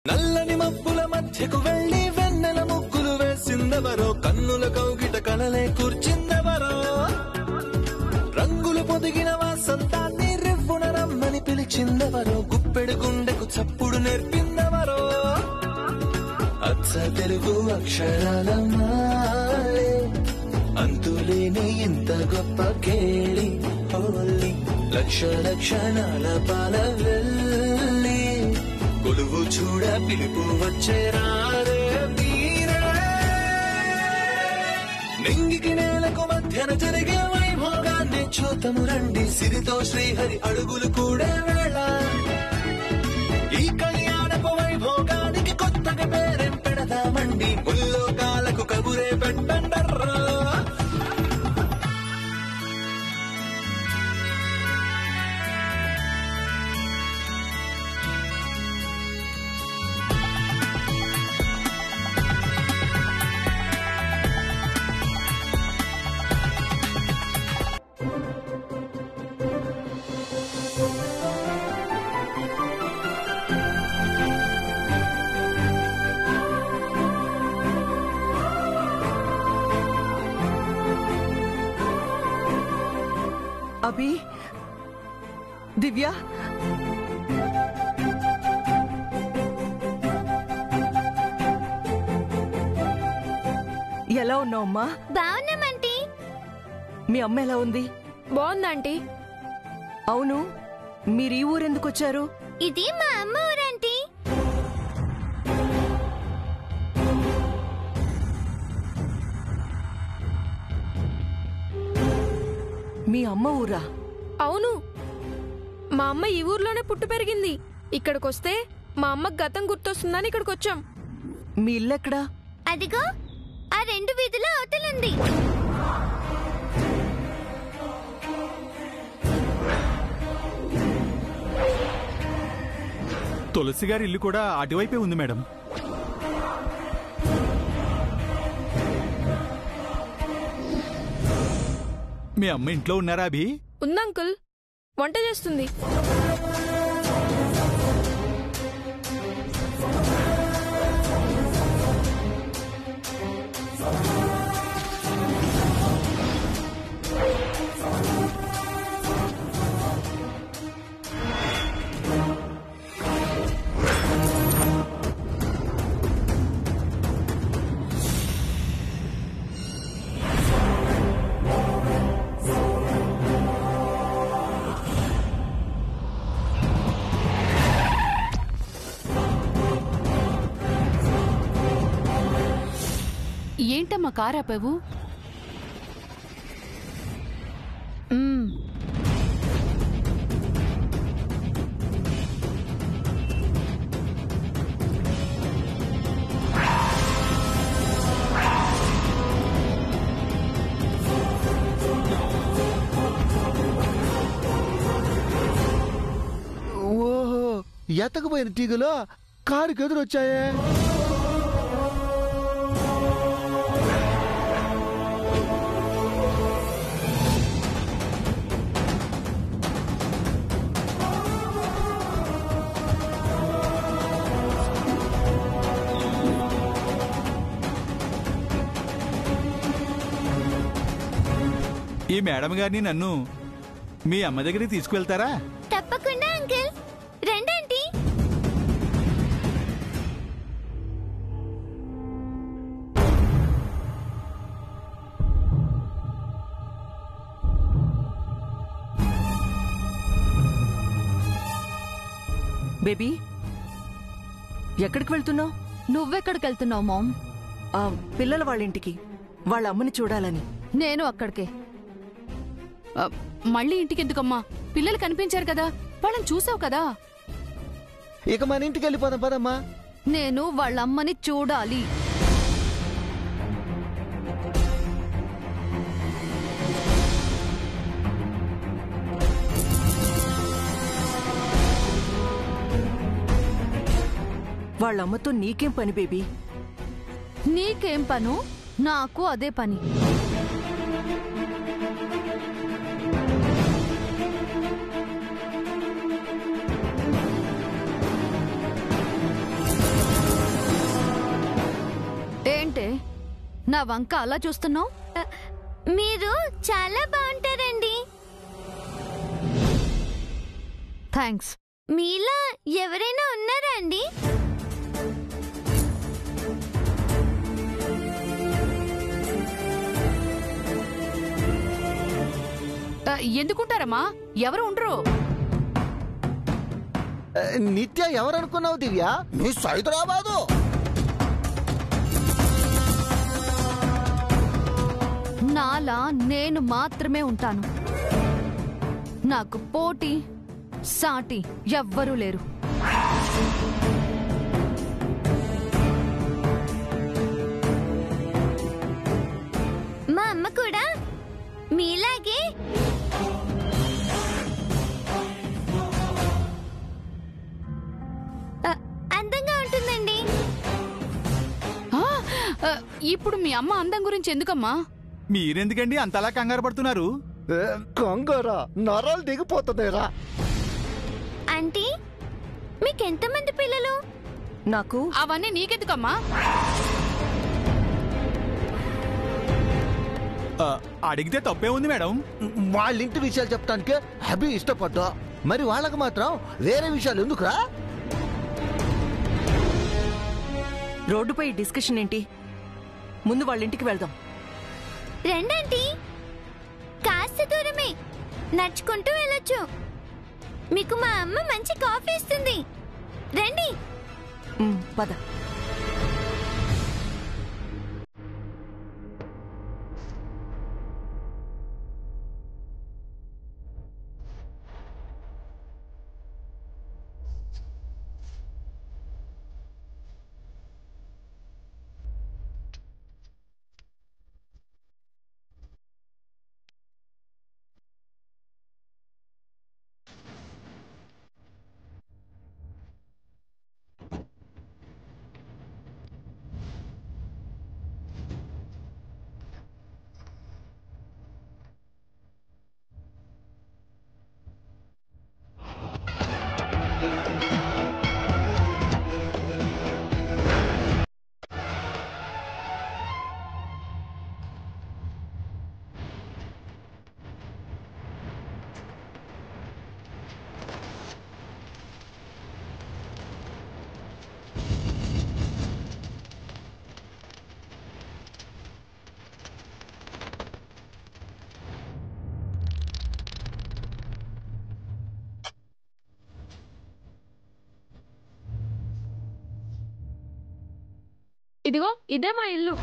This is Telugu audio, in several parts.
నల్లని మబ్బుల మధ్యకు వెళ్లి వెన్నెల ముగ్గులు వేసిందెవరో, కన్నుల కౌగిట కలలే కూర్చిందెవరో, రంగులు పొదిగిన వాసంతాన్ని రివ్వున రమ్మని పిలిచిందెవరో, గుప్పెడు గుండెకు చప్పుడు నేర్పిందెవరో, అచ్చ తెలుగు అక్షరాల మాలే అంతులేని ఇంత గొప్ప కేళి హోలీ, లక్ష లక్షణాల పాల వెళ్ళి కొలువు చూడ పిలుపు వచ్చేరారే వీరే, నింగికి నేలకు మధ్యన జరిగే వైభోగాన్ని చూతము రండి, సిరితో శ్రీహరి అడుగులు కూడే వేళ, ఈ కళ్యాణపు వైభోగానికి కొత్తగా పేరేం పెడదామండి, ముల్లోకాలకు కబురే పెట్టండర్రా. అభి, దివ్య, ఎలా ఉన్నావమ్మా? బాగున్నామంటీ. మీ అమ్మ ఎలా ఉంది? బాగుందంటీ. అవును, మీరు ఈ ఊరెందుకు వచ్చారు? ఇది మా అమ్మ ఊరంటీ. మీ అమ్మ ఊరా? అవును, మా అమ్మ ఈ ఊర్లోనే పుట్టి పెరిగింది. ఇక్కడికొస్తే మా అమ్మకు గతం గుర్తొస్తుందని ఇక్కడికొచ్చాం. మీ ఇల్లెక్కడా? అదిగో ఆ 2 వీధుల అవతలుంది. తులసి గారి ఇల్లు కూడా అటువైపే ఉంది మేడం. మీ అమ్మ ఇంట్లో ఉన్నారా అభి? ఉందంకుల్, వంట చేస్తుంది. ఏంటమ్మా కారాపావు? ఓహో, ఎతకపోయిన తీగలో కారుకి ఎదురొచ్చాయే. ఈ మేడం గారిని నన్ను మీ అమ్మ దగ్గరికి తీసుకువెళ్తారా? తప్పకుండా అంకుల్, రండి. బేబీ, ఎక్కడికి వెళ్తున్నావు? నువ్వెక్కడికి వెళ్తున్నావు మామ్? పిల్లల వాళ్ళ ఇంటికి, వాళ్ళ అమ్మని చూడాలని. నేను అక్కడికే. మళ్ళీ ఇంటికి ఎందుకమ్మా? పిల్లలు కనిపించారు కదా, వాళ్ళని చూసావు కదా. ఇక మన ఇంటికి వెళ్ళిపోదాం పదమ్మా. నేను వాళ్ళమ్మని చూడాలి. వాళ్ళమ్మతో నీకేం పని బేబీ? నీకేం పను? నాకు అదే పని. నా వంక అలా చూస్తున్నావు? మీరు చాలా బాగుంటారండి. థ్యాంక్స్. మీలా ఎవరైనా ఉన్నారా అండి? ఎందుకుంటారమ్మా? ఎవరు ఉండరు. నిత్య ఎవరనుకున్నావు దివ్య? మిస్ హైదరాబాదు. నాలా నేను మాత్రమే ఉంటాను. నాకు పోటీ సాటి ఎవ్వరూ లేరు. మా అమ్మ కూడా మీలాగే అందంగా ఉంటుందండి. ఇప్పుడు మీ అమ్మ అందం గురించి ఎందుకమ్మా? మీరెందుకండి అంతలా కంగారు పడుతున్నారు? కంగారా? నరాలు దిగిపోతుందేరా. ఆంటీ, మీకెంతమంది పిల్లలు? నాకు అవన్నీ నీకెందుకమ్మా? అడిగితే తప్పే ఉంది మేడం. వాళ్ళ ఇంటి విషయాలు చెప్పడానికే అభి ఇష్టపడ్డా, మరి వాళ్ళకి మాత్రం వేరే విషయాలు ఎందుకురా? రోడ్డుపై డిస్కషన్ ఏంటి? ముందు వాళ్ళ ఇంటికి వెళ్దాం. రండి, కాస్త దూరమే, నడుచుకుంటూ వెళ్ళొచ్చు. మీకు మా అమ్మ మంచి కాఫీ ఇస్తుంది. రండి. పద. ఇదిగో ఇదే మా ఇల్లు.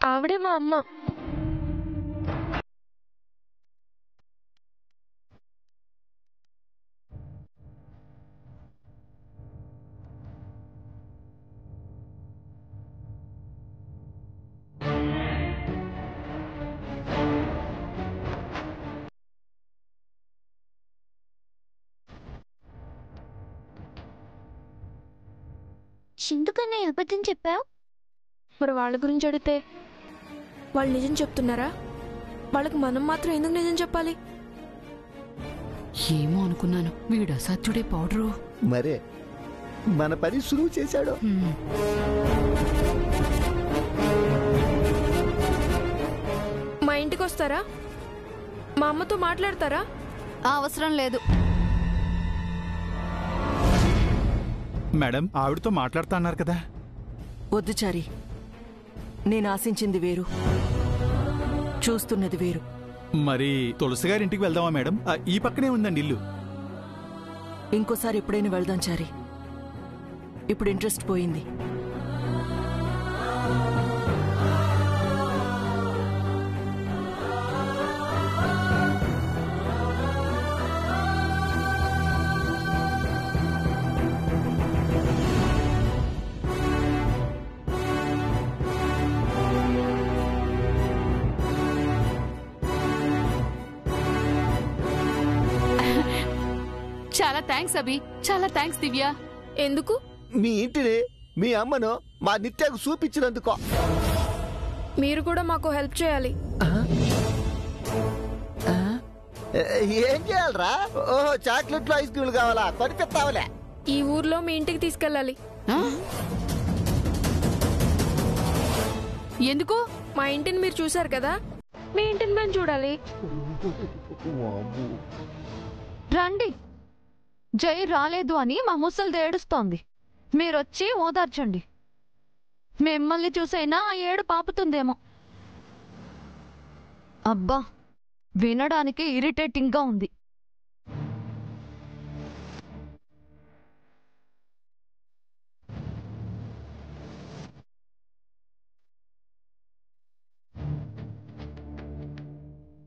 ఆవిడే మా అమ్మ. ఎందుకన్నా అబద్ధం చెప్పావు? మరి వాళ్ళ గురించి అడిగితే వాళ్ళు నిజం చెప్తున్నారా? వాళ్ళకి మనం మాత్రం ఎందుకు నిజం చెప్పాలి? ఏమో అనుకున్నాను, వీడు అసాధ్యుడే పౌడరు. మరే మన పని సులువు చేశాడు. మా ఇంటికి వస్తారా? మా అమ్మతో మాట్లాడతారా? అవసరం లేదు. మేడం, ఆవిడతో మాట్లాడుతా అన్నారు కదా. వద్దు చారి, నేను ఆశించింది వేరు, చూస్తున్నది వేరు. మరి తులసి గారి ఇంటికి వెళ్దామా మేడం? ఈ పక్కనే ఉందండి ఇల్లు. ఇంకోసారి ఎప్పుడైనా వెళ్దాం చారి, ఇప్పుడు ఇంట్రెస్ట్ పోయింది. చాలా థ్యాంక్స్ అభి, చాలా థ్యాంక్స్ దివ్య. ఎందుకు? మీ ఇంటిని మీ అమ్మను మా నిత్యకు చూపించినందుకో. మీరు కూడా మాకు హెల్ప్ చేయాలి. ఏం చేయాలరా? ఓహో, చాక్లెట్లు ఐస్ క్రీమ్లు కావాలా? కొనిపిస్తావులే. ఈ ఊర్లో మీ ఇంటికి తీసుకెళ్ళాలి. ఎందుకు? మా ఇంటిని మీరు చూశారు కదా, మీ ఇంటిని మేము చూడాలి. రండి. జై రాలేదు అని మా ముసలిది ఏడుస్తోంది. మీరొచ్చి ఓదార్చండి. మిమ్మల్ని చూసైనా ఆ ఏడు పాపుతుందేమో. అబ్బా, వినడానికి ఇరిటేటింగ్గా ఉంది.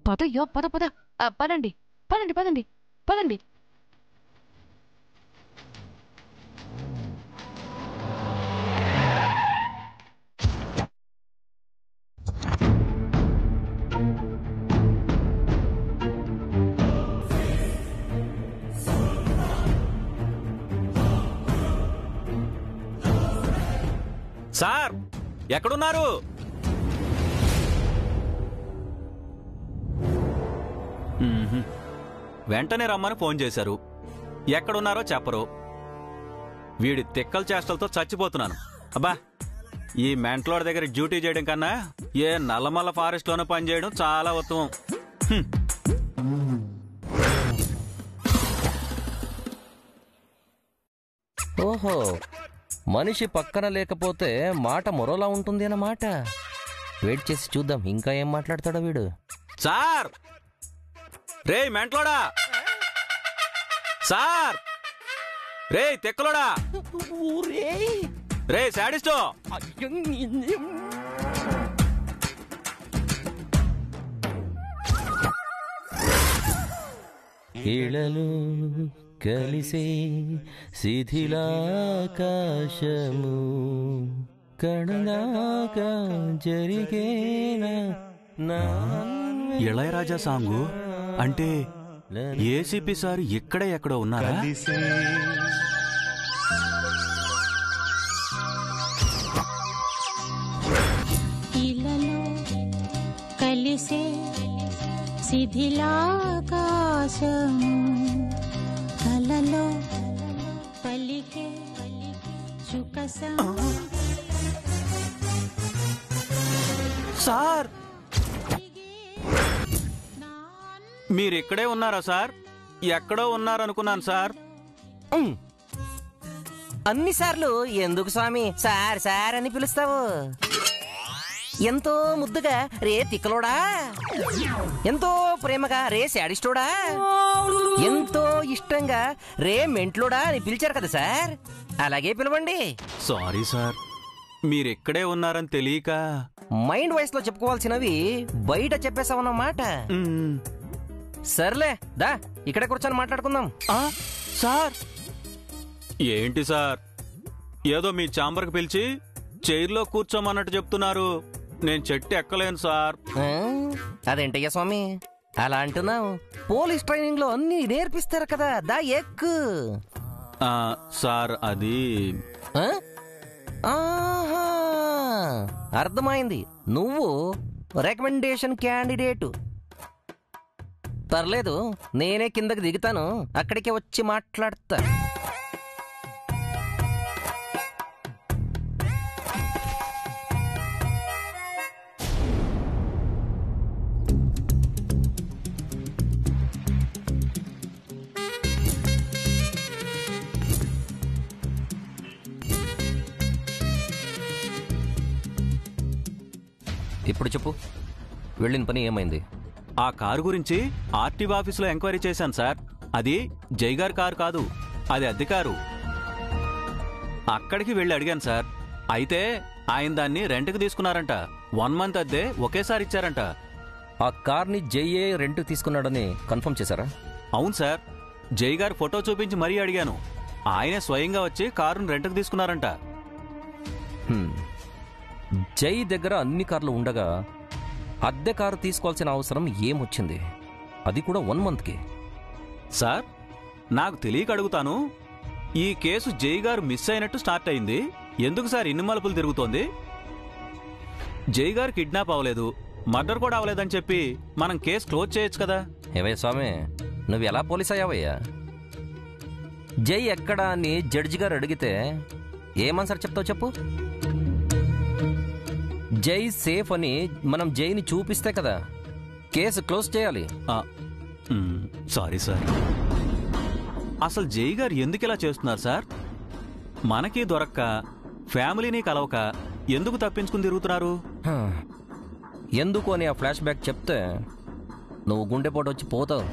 పదయ్యో, పద పద. పదండి పదండి పదండి పదండి. సార్ ఎక్కడున్నారు? వెంటనే రమ్మని ఫోన్ చేశారు. ఎక్కడున్నారో చెప్పరు. వీడి తిక్కల చేష్టలతో చచ్చిపోతున్నాను. అబ్బా, ఈ మెంట్లోడ్ దగ్గర డ్యూటీ చేయడం కన్నా ఏ నల్లమల్ల ఫారెస్ట్ లోనే పనిచేయడం చాలా ఉత్తమం. ఓహో, మనిషి పక్కన లేకపోతే మాట మరోలా ఉంటుంది అన్నమాట. వెయిట్ చేసి చూద్దాం ఇంకా ఏం మాట్లాడతాడో వీడు. సార్, రే మెంట్లోడా, సార్, రే తిక్కలోడా, రే శాడిస్టో. ఇళలు కలిసే శిథిలాకాశము కణదాకా జరిగేనా. ఇళయరాజా సాంగు అంటే ఏసీపీ సార్ ఇక్కడే ఎక్కడో ఉన్నారా? ఇలలో కలిసే శిథిలాకాశము కలలో పలికే సుఖసం. సార్, మీరిక్కడే ఉన్నారా సార్? ఎక్కడో ఉన్నారనుకున్నాను సార్. అన్నిసార్లు ఎందుకు స్వామి సార్ సార్ అని పిలుస్తావు? ఎంతో ముద్దుగా రే తిక్కలోడా, ఎంతో ప్రేమగా రే శాడిస్టోడా, ఎంతో ఇష్టంగా రే మెంట్లోడా అని పిలిచారు కదా సార్, అలాగే పిలవండి. సారీ సార్, మీరిక్కడే ఉన్నారని తెలియక మైండ్ వాయిస్ లో చెప్పుకోవాల్సినవి బయట చెప్పేసామన్నమాట. సర్లే దా, ఇక్కడే కూర్చొని మాట్లాడుకుందాం. సార్, ఏంటి సార్ ఏదో మీ ఛాంబర్కి పిలిచి చైర్లో కూర్చోమన్నట్టు చెప్తున్నారు. నేను చెట్టు ఎక్కలేను సార్. అదేంటయ్యా స్వామి అలా అంటున్నావు? పోలీస్ ట్రైనింగ్ లో అన్ని నేర్పిస్తారు కదా, దా ఎక్కు. సార్ అది అర్థమైంది, నువ్వు రికమెండేషన్ క్యాండిడేటు. పర్లేదు, నేనే కిందకి దిగుతాను, అక్కడికే వచ్చి మాట్లాడతా. ఇప్పుడు చెప్పు, వెళ్ళిన పని ఏమైంది? ఆ కారు గురించి ఆర్టీఓ ఆఫీసులో ఎంక్వైరీ చేశాను సార్. అది జైగారి కారు కాదు, అది అద్దె కారు. అక్కడికి వెళ్ళి అడిగాను సార్. అయితే ఆయన దాన్ని రెంట్కి తీసుకున్నారంట. 1 month అద్దె ఒకేసారి ఇచ్చారంట. ఆ కార్ని జైయే రెంట్కి తీసుకున్నాడని కన్ఫర్మ్ చేశారా? అవును సార్, జై గారు ఫోటో చూపించి మరీ అడిగాను. ఆయనే స్వయంగా వచ్చి కారును రెంట్కి తీసుకున్నారంట. జై దగ్గర అన్ని కార్లు ఉండగా అద్దె కారు తీసుకోవాల్సిన అవసరం ఏమొచ్చింది? అది కూడా 1 monthకి. సార్, నాకు తెలియక అడుగుతాను, ఈ కేసు జై గారు మిస్ అయినట్టు స్టార్ట్ అయింది, ఎందుకు సార్ ఇన్ని మలుపులు తిరుగుతోంది? జై గారు కిడ్నాప్ అవ్వలేదు, మర్డర్ కూడా అవ్వలేదని చెప్పి మనం కేసు క్లోజ్ చేయొచ్చు కదా. ఏవయ్య స్వామి, నువ్వు ఎలా పోలీస్ అయ్యావయ్యా? జై ఎక్కడా అని జడ్జి గారు అడిగితే ఏమన్సర్ చెప్తావు చెప్పు? జై సేఫ్ అని మనం జైని చూపిస్తే కదా కేసు క్లోజ్ చేయాలి. Sorry sir. అసలు జై గారు ఎందుకు ఇలా చేస్తున్నారు సార్? మనకి దొరక్క, ఫ్యామిలీని కలవక ఎందుకు తప్పించుకుని తిరుగుతున్నారు? ఎందుకు అని ఆ ఫ్లాష్ బ్యాక్ చెప్తే నువ్వు గుండెపోటు వచ్చి పోతావు.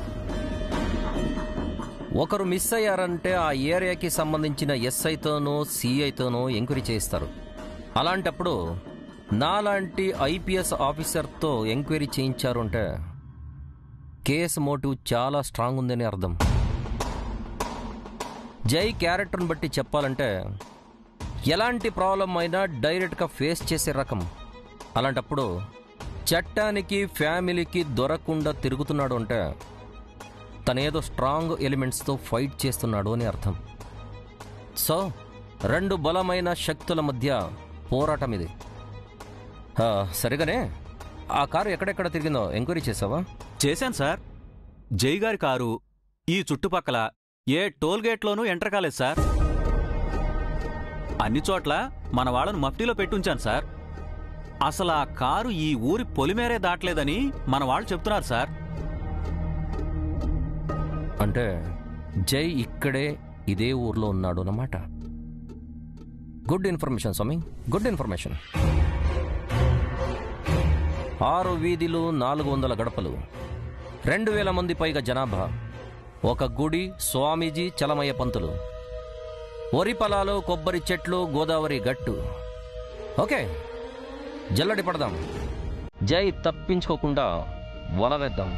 ఒకరు మిస్ అయ్యారంటే ఆ ఏరియాకి సంబంధించిన ఎస్ఐతోనో సిఐతోనో ఎంక్వైరీ చేయిస్తారు. అలాంటప్పుడు నాలాంటి ఐపీఎస్ ఆఫీసర్తో ఎంక్వైరీ చేయించారు అంటే కేసు మోటివ్ చాలా స్ట్రాంగ్ ఉందని అర్థం. జై క్యారెక్టర్ని బట్టి చెప్పాలంటే ఎలాంటి ప్రాబ్లం అయినా డైరెక్ట్గా ఫేస్ చేసే రకం. అలాంటప్పుడు చట్టానికి ఫ్యామిలీకి దొరకకుండా తిరుగుతున్నాడు అంటే తనేదో స్ట్రాంగ్ ఎలిమెంట్స్తో ఫైట్ చేస్తున్నాడు అని అర్థం. సో 2 బలమైన శక్తుల మధ్య పోరాటం ఇది. సరిగానే ఆ కారు ఎక్కడెక్కడ తిరిగిందో ఎంక్వైరీ చేసావా? చేశాను సార్. జై గారి కారు ఈ చుట్టుపక్కల ఏ టోల్ గేట్లోనూ ఎంటర్ కాలేదు సార్. అన్ని చోట్ల మన వాళ్ళను మఫ్టీలో పెట్టుంచాను సార్. అసలు ఆ కారు ఈ ఊరి పొలిమేరే దాటలేదని మన వాళ్ళు చెప్తున్నారు సార్. అంటే జై ఇక్కడే ఇదే ఊర్లో ఉన్నాడు అన్నమాట. గుడ్ ఇన్ఫర్మేషన్ స్వామి, గుడ్ ఇన్ఫర్మేషన్. 6 వీధులు, 400 గడపలు, 2000 మంది పైగా జనాభా, ఒక గుడి, స్వామీజీ, చలమయ్య పంతులు, వరి పొలాలు, కొబ్బరి చెట్లు, గోదావరి గట్టు. ఓకే, జల్లడి పడదాం. జై తప్పించుకోకుండా వలవేద్దాం.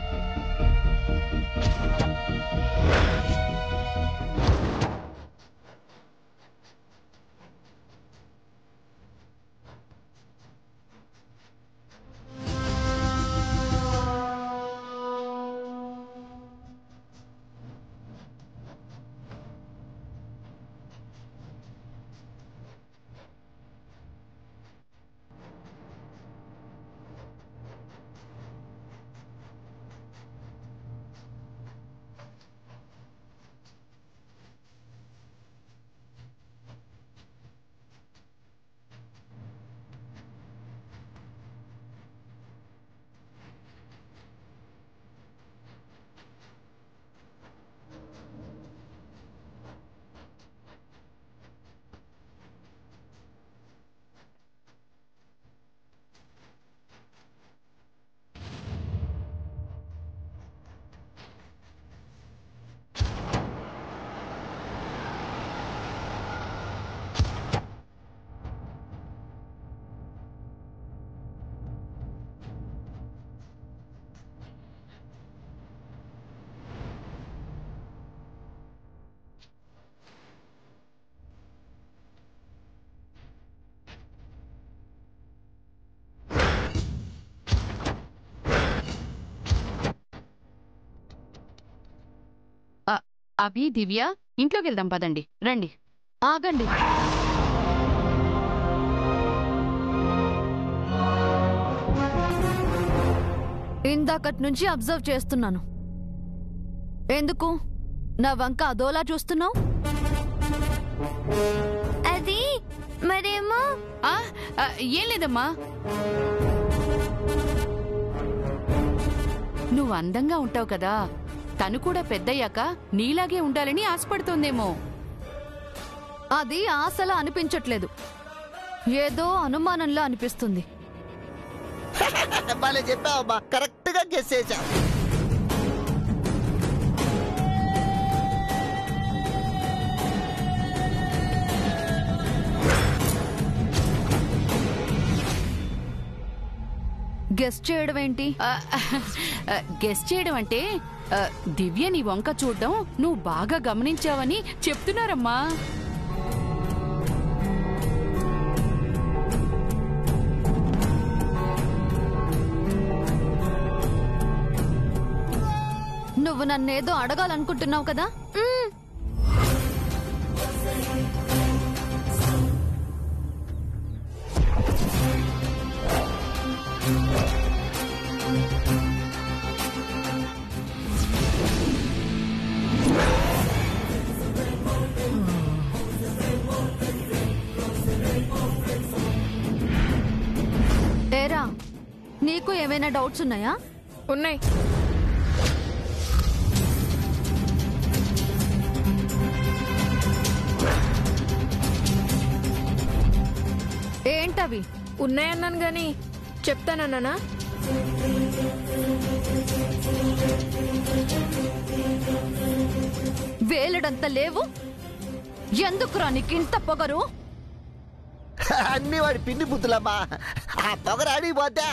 అభి, దివ్య, ఇంట్లోకి వెళ్దాం పదండి. రండి. ఆగండి. ఇందాకటి నుంచి అబ్జర్వ్ చేస్తున్నాను. ఎందుకు నా వంక అదోలా చూస్తున్నావు? అది మరేమో ఏం లేదమ్మా, నువ్వు అందంగా ఉంటావు కదా, తను కూడా పెద్దయ్యాక నీలాగే ఉండాలని ఆశపడుతోందేమో. అది ఆశలా అనిపించట్లేదు, ఏదో అనుమానంలా అనిపిస్తుంది. చెప్పావమ్మా, కరెక్ట్ గా గెస్ చేశా. గెస్ చేయడం ఏంటి? గెస్ చేయడం అంటే దివ్య నీ వంక చూడడం నువ్వు బాగా గమనించావని చెప్తున్నారమ్మా. నువ్వు నన్నేదో అడగాలనుకుంటున్నావు కదా? నీకు ఏమైనా డౌట్స్ ఉన్నాయా? ఉన్నాయి. ఏంటవి? ఉన్నాయన్నాను గాని చెప్తానన్నానా? వేలుడంత లేవు, ఎందుకురా నీకింత పొగరు? అన్ని వాడి పిండి బుద్ధులమ్మా. ఆ పొగరాడి పోతే